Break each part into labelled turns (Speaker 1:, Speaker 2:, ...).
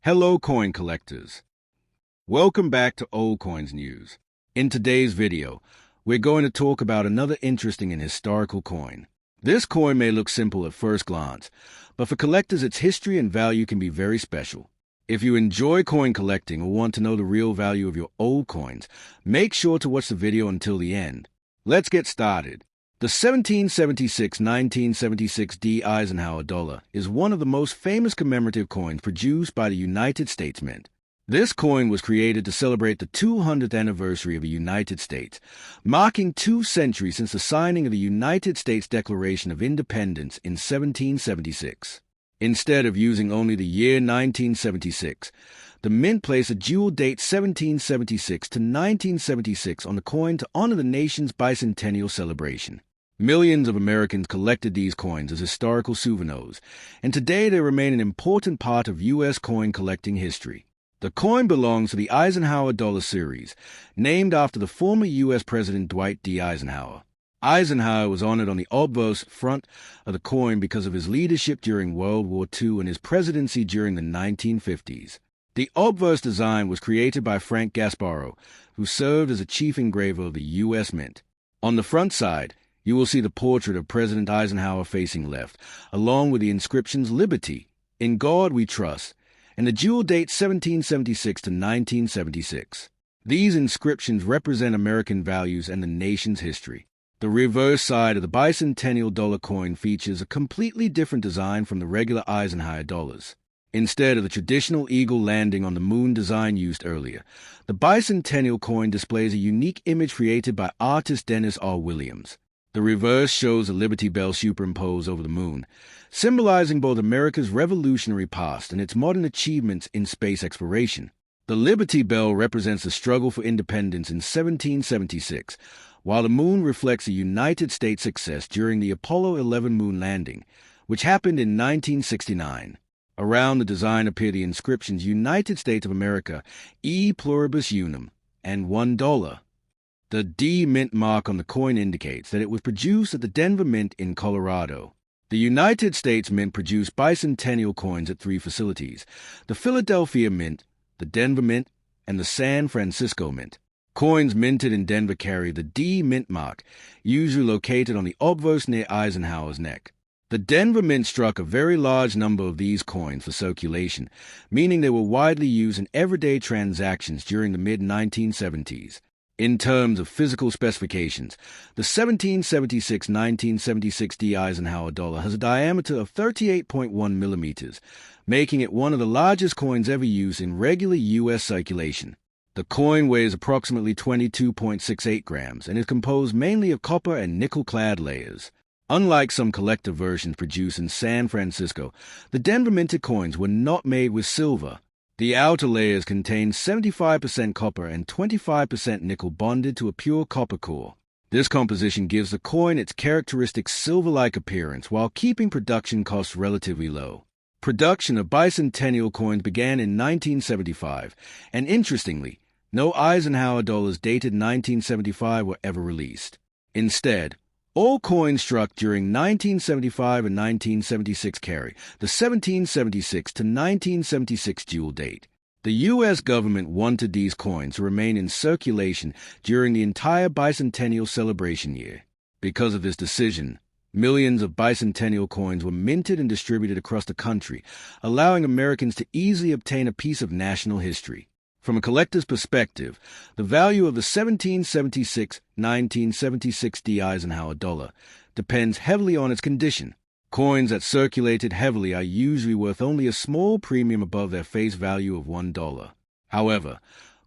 Speaker 1: Hello coin collectors. Welcome back to Old Coins News. In today's video, we're going to talk about another interesting and historical coin. This coin may look simple at first glance, but for collectors its history and value can be very special. If you enjoy coin collecting or want to know the real value of your old coins, make sure to watch the video until the end. Let's get started. The 1776-1976 D Eisenhower Dollar is one of the most famous commemorative coins produced by the United States Mint. This coin was created to celebrate the 200th anniversary of the United States, marking 2 centuries since the signing of the United States Declaration of Independence in 1776. Instead of using only the year 1976, the Mint placed a dual date 1776 to 1976 on the coin to honor the nation's bicentennial celebration. Millions of Americans collected these coins as historical souvenirs, and today they remain an important part of U.S. coin collecting history. The coin belongs to the Eisenhower Dollar series, named after the former U.S. President Dwight D. Eisenhower. Eisenhower was honored on the obverse front of the coin because of his leadership during World War II and his presidency during the 1950s. The obverse design was created by Frank Gasparro, who served as a chief engraver of the U.S. Mint. On the front side, you will see the portrait of President Eisenhower facing left, along with the inscriptions Liberty, In God We Trust, and the dual date 1776 to 1976. These inscriptions represent American values and the nation's history. The reverse side of the Bicentennial Dollar coin features a completely different design from the regular Eisenhower dollars. Instead of the traditional eagle landing on the moon design used earlier, the Bicentennial coin displays a unique image created by artist Dennis R. Williams. The reverse shows a Liberty Bell superimposed over the moon, symbolizing both America's revolutionary past and its modern achievements in space exploration. The Liberty Bell represents the struggle for independence in 1776, while the moon reflects the United States' success during the Apollo 11 moon landing, which happened in 1969. Around the design appear the inscriptions United States of America, E Pluribus Unum, and $1. The D Mint mark on the coin indicates that it was produced at the Denver Mint in Colorado. The United States Mint produced bicentennial coins at 3 facilities: the Philadelphia Mint, the Denver Mint, and the San Francisco Mint. Coins minted in Denver carry the D Mint mark, usually located on the obverse near Eisenhower's neck. The Denver Mint struck a very large number of these coins for circulation, meaning they were widely used in everyday transactions during the mid-1970s. In terms of physical specifications, the 1776-1976 D Eisenhower Dollar has a diameter of 38.1 millimeters, making it one of the largest coins ever used in regular U.S. circulation. The coin weighs approximately 22.68 grams and is composed mainly of copper and nickel-clad layers. Unlike some collector versions produced in San Francisco, the Denver minted coins were not made with silver. The outer layers contain 75% copper and 25% nickel bonded to a pure copper core. This composition gives the coin its characteristic silver-like appearance while keeping production costs relatively low. Production of bicentennial coins began in 1975, and interestingly, no Eisenhower dollars dated 1975 were ever released. Instead, all coins struck during 1975 and 1976 carry the 1776 to 1976 dual date. The U.S. government wanted these coins to remain in circulation during the entire bicentennial celebration year. Because of this decision, millions of bicentennial coins were minted and distributed across the country, allowing Americans to easily obtain a piece of national history. From a collector's perspective, the value of the 1776-1976 D Eisenhower Dollar depends heavily on its condition. Coins that circulated heavily are usually worth only a small premium above their face value of $1. However,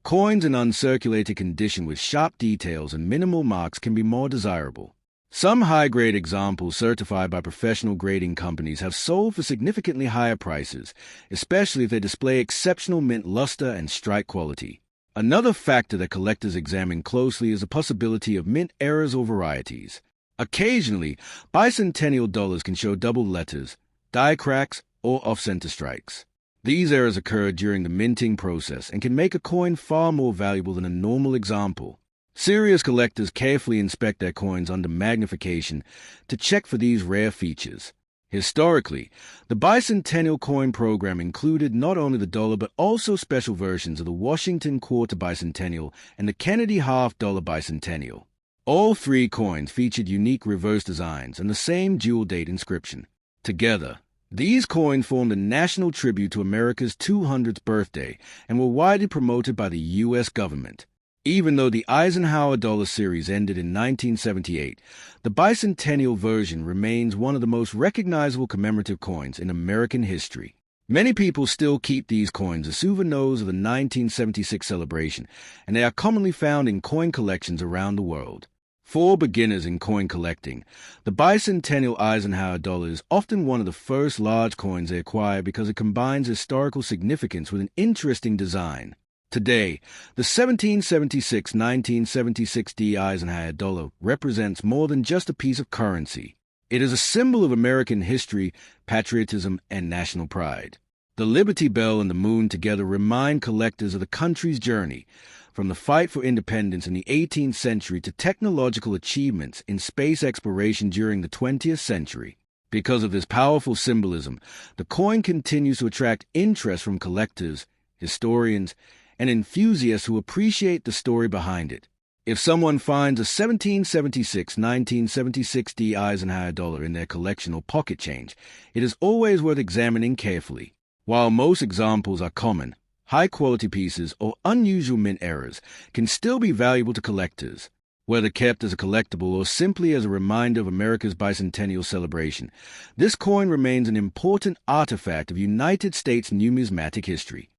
Speaker 1: coins in uncirculated condition with sharp details and minimal marks can be more desirable. Some high-grade examples certified by professional grading companies have sold for significantly higher prices, especially if they display exceptional mint luster and strike quality. Another factor that collectors examine closely is the possibility of mint errors or varieties. Occasionally, bicentennial dollars can show double letters, die cracks, or off-center strikes. These errors occur during the minting process and can make a coin far more valuable than a normal example. Serious collectors carefully inspect their coins under magnification to check for these rare features. Historically, the Bicentennial coin program included not only the dollar but also special versions of the Washington Quarter Bicentennial and the Kennedy Half-Dollar Bicentennial. All three coins featured unique reverse designs and the same dual-date inscription. Together, these coins formed a national tribute to America's 200th birthday and were widely promoted by the U.S. government. Even though the Eisenhower Dollar series ended in 1978, the bicentennial version remains one of the most recognizable commemorative coins in American history. Many people still keep these coins as souvenirs of the 1976 celebration, and they are commonly found in coin collections around the world. For beginners in coin collecting, the Bicentennial Eisenhower Dollar is often one of the first large coins they acquire because it combines historical significance with an interesting design. Today, the 1776-1976 D Eisenhower Dollar represents more than just a piece of currency. It is a symbol of American history, patriotism, and national pride. The Liberty Bell and the moon together remind collectors of the country's journey, from the fight for independence in the 18th century to technological achievements in space exploration during the 20th century. Because of this powerful symbolism, the coin continues to attract interest from collectors, historians, and enthusiasts who appreciate the story behind it. If someone finds a 1776-1976 D Eisenhower Dollar in their collection or pocket change, it is always worth examining carefully. While most examples are common, high-quality pieces or unusual mint errors can still be valuable to collectors. Whether kept as a collectible or simply as a reminder of America's bicentennial celebration, this coin remains an important artifact of United States numismatic history.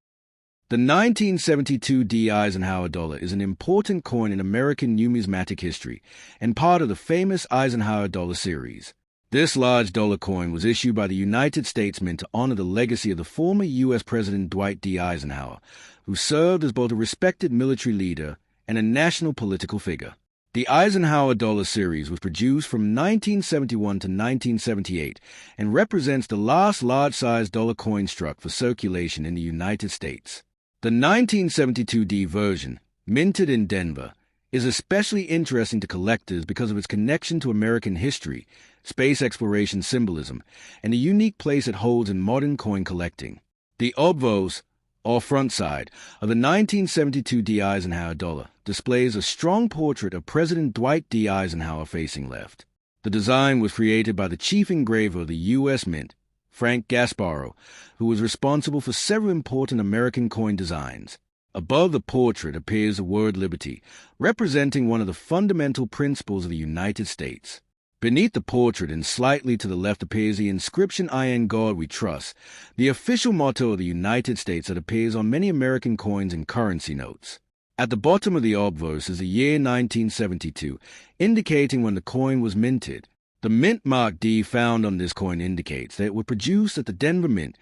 Speaker 1: The 1972 D Eisenhower Dollar is an important coin in American numismatic history and part of the famous Eisenhower Dollar series. This large dollar coin was issued by the United States Mint to honor the legacy of the former U.S. President Dwight D. Eisenhower, who served as both a respected military leader and a national political figure. The Eisenhower Dollar series was produced from 1971 to 1978 and represents the last large-sized dollar coin struck for circulation in the United States. The 1972 D version, minted in Denver, is especially interesting to collectors because of its connection to American history, space exploration symbolism, and the unique place it holds in modern coin collecting. The obverse, or front side, of the 1972 D Eisenhower Dollar displays a strong portrait of President Dwight D. Eisenhower facing left. The design was created by the chief engraver of the U.S. Mint, Frank Gasparro, who was responsible for several important American coin designs. Above the portrait appears the word liberty, representing one of the fundamental principles of the United States. Beneath the portrait and slightly to the left appears the inscription "I in God we trust," the official motto of the United States that appears on many American coins and currency notes. At the bottom of the obverse is the year 1972, indicating when the coin was minted. The mint mark D found on this coin indicates that it was produced at the Denver Mint,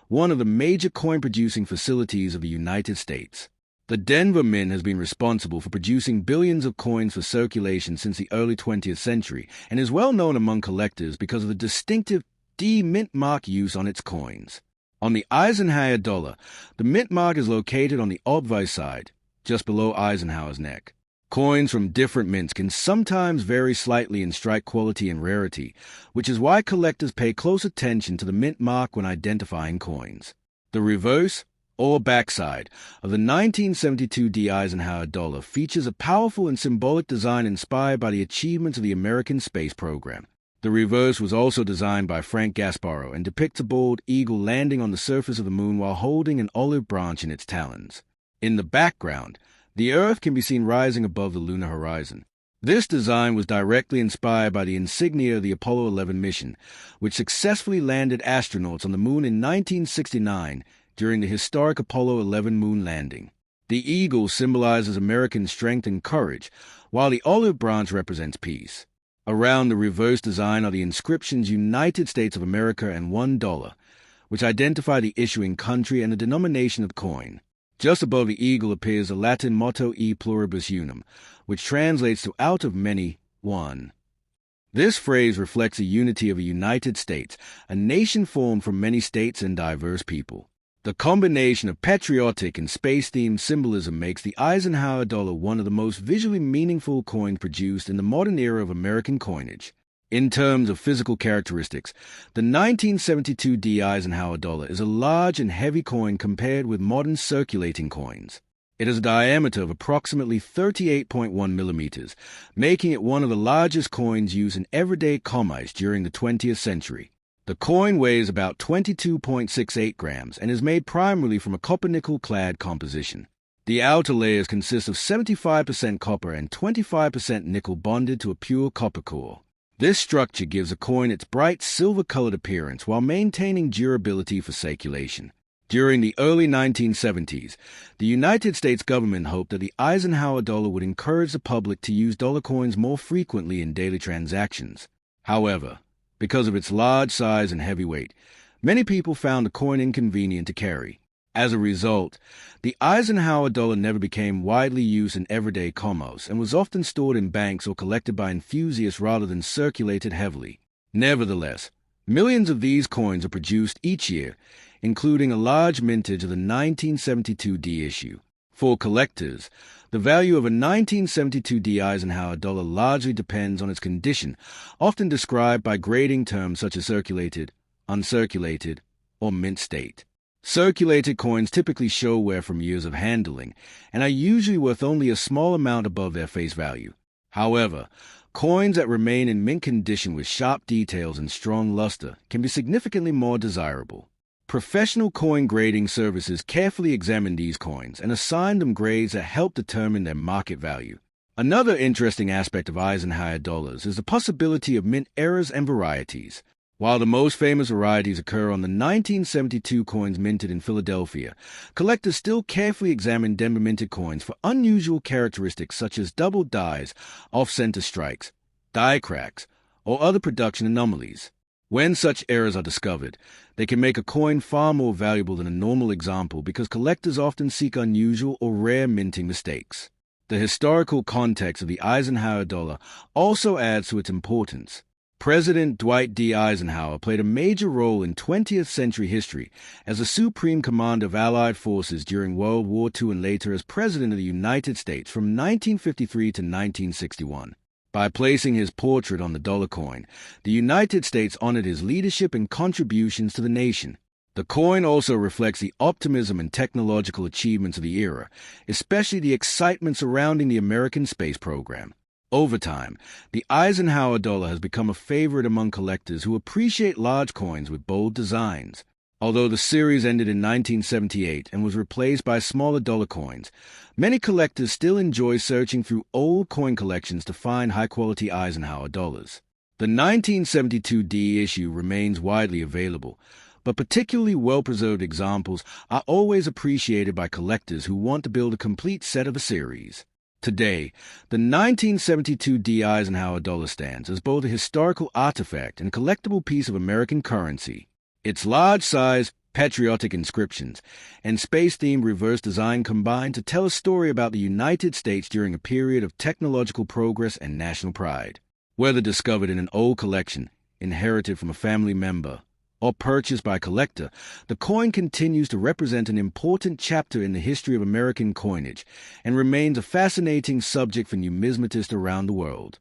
Speaker 1: one of the major coin-producing facilities of the United States. The Denver Mint has been responsible for producing billions of coins for circulation since the early 20th century and is well known among collectors because of the distinctive D mint mark use on its coins. On the Eisenhower Dollar, the mint mark is located on the obverse side, just below Eisenhower's neck. Coins from different mints can sometimes vary slightly in strike quality and rarity, which is why collectors pay close attention to the mint mark when identifying coins. The reverse, or backside, of the 1972 D Eisenhower Dollar features a powerful and symbolic design inspired by the achievements of the American space program. The reverse was also designed by Frank Gasparro and depicts a bald eagle landing on the surface of the moon while holding an olive branch in its talons. In the background, the Earth can be seen rising above the lunar horizon. This design was directly inspired by the insignia of the Apollo 11 mission, which successfully landed astronauts on the moon in 1969 during the historic Apollo 11 moon landing. The eagle symbolizes American strength and courage, while the olive branch represents peace. Around the reverse design are the inscriptions United States of America and $1, which identify the issuing country and the denomination of the coin. Just above the eagle appears the Latin motto E pluribus unum, which translates to out of many, one. This phrase reflects the unity of the United States, a nation formed from many states and diverse people. The combination of patriotic and space-themed symbolism makes the Eisenhower Dollar one of the most visually meaningful coins produced in the modern era of American coinage. In terms of physical characteristics, the 1972 D Eisenhower dollar is a large and heavy coin compared with modern circulating coins. It has a diameter of approximately 38.1 millimeters, making it one of the largest coins used in everyday commerce during the 20th century. The coin weighs about 22.68 grams and is made primarily from a copper-nickel-clad composition. The outer layers consist of 75% copper and 25% nickel bonded to a pure copper core. This structure gives a coin its bright silver-colored appearance while maintaining durability for circulation. During the early 1970s, the United States government hoped that the Eisenhower dollar would encourage the public to use dollar coins more frequently in daily transactions. However, because of its large size and heavy weight, many people found the coin inconvenient to carry. As a result, the Eisenhower dollar never became widely used in everyday commerce and was often stored in banks or collected by enthusiasts rather than circulated heavily. Nevertheless, millions of these coins are produced each year, including a large mintage of the 1972 D issue. For collectors, the value of a 1972 D Eisenhower dollar largely depends on its condition, often described by grading terms such as circulated, uncirculated, or mint state. Circulated coins typically show wear from years of handling and are usually worth only a small amount above their face value. However, coins that remain in mint condition with sharp details and strong luster can be significantly more desirable. Professional coin grading services carefully examine these coins and assign them grades that help determine their market value. Another interesting aspect of Eisenhower dollars is the possibility of mint errors and varieties. While the most famous varieties occur on the 1972 coins minted in Philadelphia, collectors still carefully examine Denver-minted coins for unusual characteristics such as double dies, off-center strikes, die cracks, or other production anomalies. When such errors are discovered, they can make a coin far more valuable than a normal example because collectors often seek unusual or rare minting mistakes. The historical context of the Eisenhower dollar also adds to its importance. President Dwight D. Eisenhower played a major role in 20th century history as the supreme commander of Allied forces during World War II and later as President of the United States from 1953 to 1961. By placing his portrait on the dollar coin, the United States honored his leadership and contributions to the nation. The coin also reflects the optimism and technological achievements of the era, especially the excitement surrounding the American space program. Over time, the Eisenhower dollar has become a favorite among collectors who appreciate large coins with bold designs. Although the series ended in 1978 and was replaced by smaller dollar coins, many collectors still enjoy searching through old coin collections to find high-quality Eisenhower dollars. The 1972 D issue remains widely available, but particularly well-preserved examples are always appreciated by collectors who want to build a complete set of a series. Today, the 1972 D Eisenhower dollar stands as both a historical artifact and collectible piece of American currency. Its large size, patriotic inscriptions, and space-themed reverse design combine to tell a story about the United States during a period of technological progress and national pride. Whether discovered in an old collection, inherited from a family member, or purchased by a collector, the coin continues to represent an important chapter in the history of American coinage and remains a fascinating subject for numismatists around the world.